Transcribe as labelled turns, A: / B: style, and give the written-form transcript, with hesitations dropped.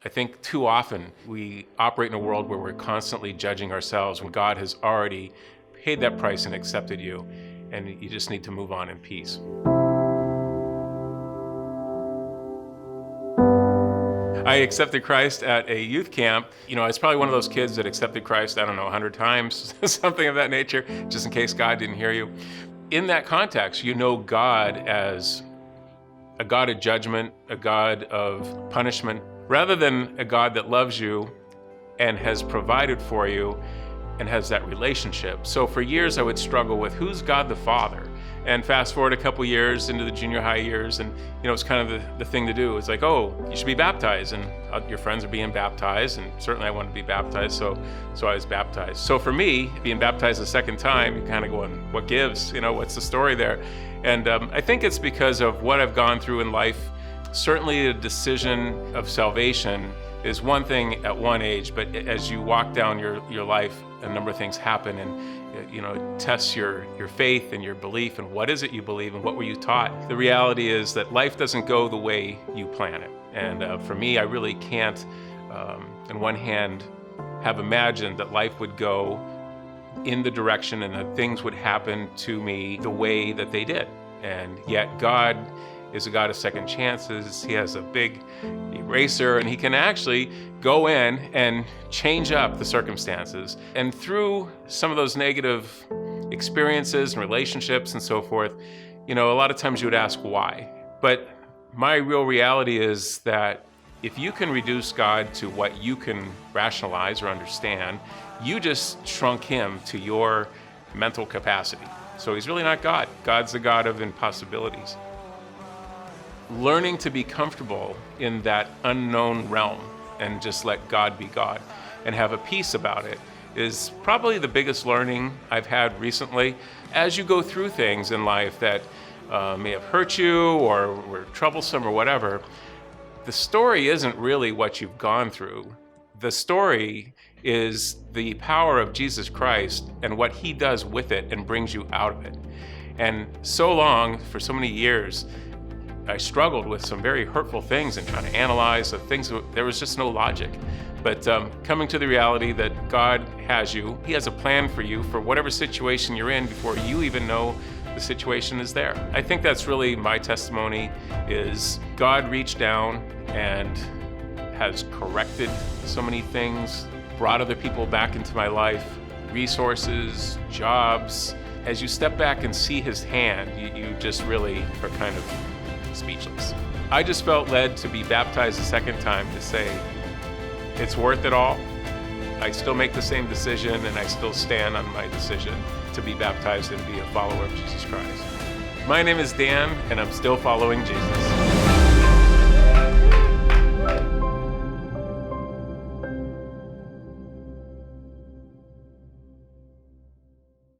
A: I think too often we operate in a world where we're constantly judging ourselves when God has already paid that price and accepted you, and you just need to move on in peace. I accepted Christ at a youth camp. I was probably one of those kids that accepted Christ, 100 times, something of that nature, just in case God didn't hear you. In that context, God as a God of judgment, a God of punishment, rather than a God that loves you and has provided for you and has that relationship. So for years I would struggle with who's God the Father? And fast forward a couple years into the junior high years, and it's kind of the thing to do. It's like, oh, you should be baptized, and your friends are being baptized, and certainly I wanted to be baptized, so I was baptized. So for me, being baptized a second time, you're kind of going, what gives? What's the story there? And I think it's because of what I've gone through in life. Certainly the decision of salvation is one thing at one age, but as you walk down your life, a number of things happen, and it tests your faith and your belief, and what is it you believe and what were you taught. The reality is that life doesn't go the way you plan it. And for me, I really can't, on one hand, have imagined that life would go in the direction and that things would happen to me the way that they did. And yet God is a God of second chances. He has a big eraser, and he can actually go in and change up the circumstances. And through some of those negative experiences and relationships and so forth, a lot of times you would ask why. But my real reality is that if you can reduce God to what you can rationalize or understand, you just shrunk him to your mental capacity. So he's really not God. God's the God of impossibilities. Learning to be comfortable in that unknown realm and just let God be God and have a peace about it is probably the biggest learning I've had recently. As you go through things in life that may have hurt you or were troublesome or whatever, the story isn't really what you've gone through. The story is the power of Jesus Christ and what he does with it and brings you out of it. And so long, for so many years, I struggled with some very hurtful things and trying to analyze the things. There was just no logic. But coming to the reality that God has you, he has a plan for you for whatever situation you're in before you even know the situation is there. I think that's really my testimony, is God reached down and has corrected so many things, brought other people back into my life, resources, jobs. As you step back and see his hand, you just really are kind of speechless. I just felt led to be baptized a second time to say, it's worth it all. I still make the same decision, and I still stand on my decision to be baptized and be a follower of Jesus Christ. My name is Dan, and I'm still following Jesus.